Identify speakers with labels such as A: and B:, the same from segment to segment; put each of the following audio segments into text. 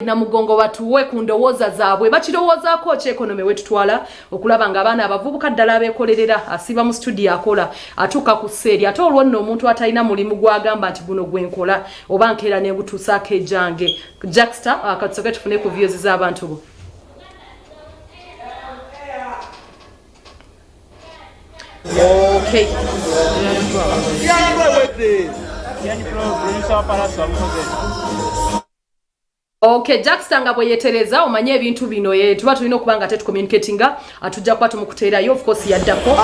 A: Namugongo batuwe ku ndowooza zaabwe bakirowoozaako ki ekonomi wetutwala okulaba nga abaana abavubuka ddala abeekolerera asiba mu studio akola atuuka ku sseeri ate olwo nno omuntu atalina mulimu gwagamba nti guno gwenkola oba nkeera ne gutuusaako ejange Jackster akatusoke tufune ku views z'abantu bo. Okay. Okay, Jackster nga bwe yetereza omanye ebintu bino tuba tulina okuba nga tetucommunicatinga atujja kuba tumukuteerayo of course yaddako.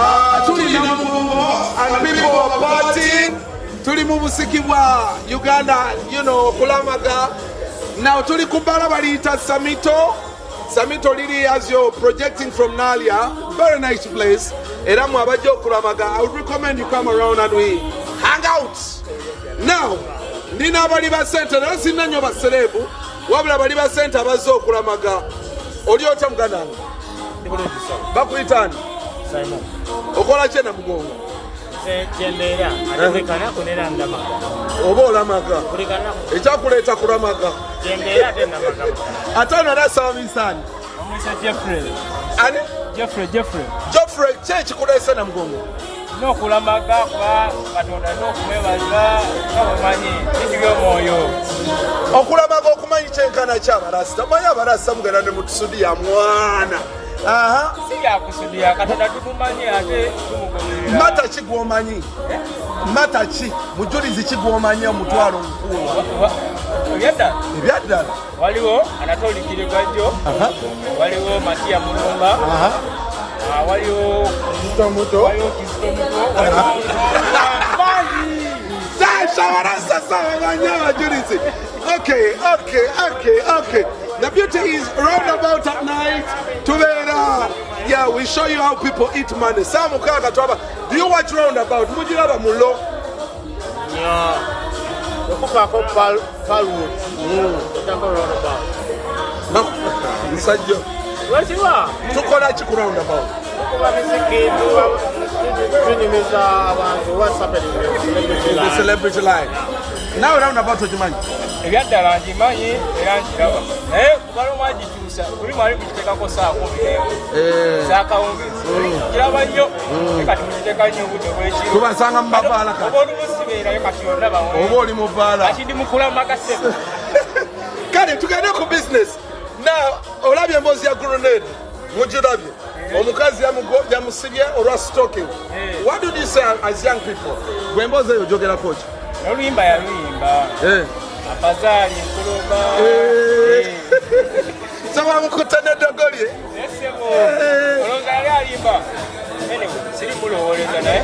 B: Tuli Namugongo and people are partying. Tuli mu musiki bwa Uganda, Kulamaga. Now tuli kubala baliyita Samito. Samito liri as you're projecting from Nalia. Very nice place. Era mu abajja okulamaga. I would recommend you come around and we hang out. Now, nina abali ba center, naye sinna nnyo baselebu. Wabula bali ba center abazze okulamaga. Oli otya muganda wange? Bakuyitani?
C: Simon.
B: Okola ki Namugongo?
C: Embeera. Atekana kunera ndamaga.
B: Oba olamaga. Ekyakuleeta kulamaga.
C: Embeera ate ndamaga.
B: Ate ono nasaba misani.
C: Omwisa Jeffrey.
B: Ani? Jeffrey, kyeki kuleese Namugongo?
C: N'okulamaga kuba Katonda n'okumwebaza n'obumanyi bintu by'omwoyo.
B: Okulamaga okumanyi kyenkana ky'abarasta. Manyi abarasta mugenda ne mutusudi ya mwana. Aha.
C: Si yakusudia Katonda tumumanyi ate tumugoberera.
B: Mata ki gw'omanyi? Mata ki? Mujulizi ki gw'omanyi omutwalo omukulu? Ebyaddala.
C: Waliwo Anatoli Kirigajjo. Waliwo Matiya Mulumba. Waliwo Kizito Muto. Okay. The beauty is roundabout at night. Yeah, we show you how people eat money. Do you watch roundabout? Mujiraba mulo. Yeah.
B: Tukola ki ku roundabout? The celebrity life. Now roundabout okimanyi?
C: Ebyaddala ngimanyi era nkiraba. Naye kubaloma gituusa buli mwali kukiteekako saako zaakawungezi. Kiraba nnyo kati mukiteeka nnyo obudde bw'ekiro.
B: Tubasanga mu mabaala kati.
C: Oba olusibeerayo kati olaba.
B: Oba oli mu bbaala.
C: Kati ndi mukulamaga ssebo.
B: Kale tugende ku business. Now, olabye emboozi ya grenade. Mugirabye. Omukazi yamusibye olwa stalking. What do you say as young people? Gwe emboozi eyo gyogerako ki?
C: Oluyimba yaluyimba. Abazaali enkolomba.
B: Saba mukutte n'eddogolye.
C: Essebo. Olowooza yali alimba. Siri mulowooleza naye.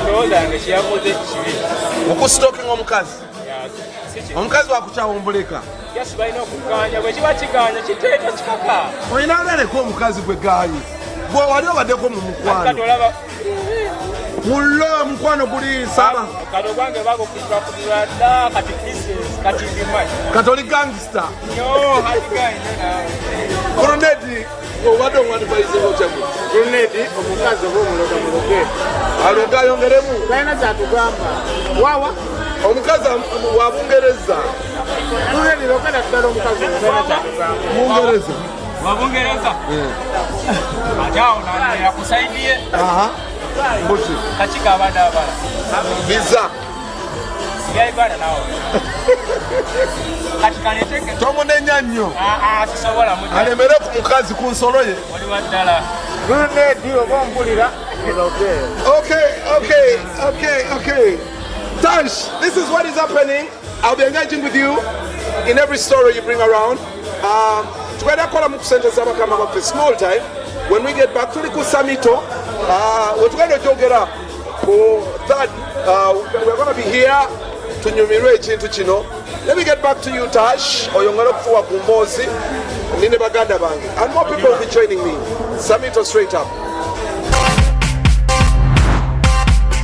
C: Ndowooza nga kyeyakoze kibi.
B: Okustalking omukazi. Omukazi wakukyawumbulika.
C: Yes, balina okuganya bwe kiba kiganya kiteeta kikaka.
B: Olina alereko omukazi gwe gaanyi. Gwe wali obaddeko mu mukwano.
C: Kati olaba.
B: Mulo mukwano guli saba.
C: Kati ogwange bagokuzibwa kuzibwa dda kati pieces kati ndimanyi.
B: Kati oli gangster.
C: Yo, hatiganye nawe.
B: Grenade obadde omwadvise ng'okyamu.
C: Grenade omukazi oba omuloga muloge.
B: Aloga ayongeremu.
C: Balina kyatugamba. Wawa.
B: Omukazi wa Bungereza.
C: Grenade lokada tutala omukazi balina kyatugamba.
B: Bungereza.
C: Wa Bungereza? Ate awo nani yakusaidiye.
B: Mbuti.
C: Kachika abadde abala.
B: Visa.
C: Yaigwana nawe. Kati kaneteke.
B: Tomunenya nnyo.
C: Sisobola mujja.
B: Alemere ku mukazi ku nsolo ye.
C: Oli waddala. Grenade oba mpulira.
B: Okay. Tash, this is what is happening. I'll be engaging with you in every story you bring around. Tugenda kola mu kusenteza bakama baffe small time. When we get back tuli ku Samito, wetugenda okyogera ku third, we're going to be here tunyumirwe ekintu kino. Let me get back to you, Tash. Oyongere okufuwa ku mboozi nine baganda bange. And more people will be joining me. Samito straight up.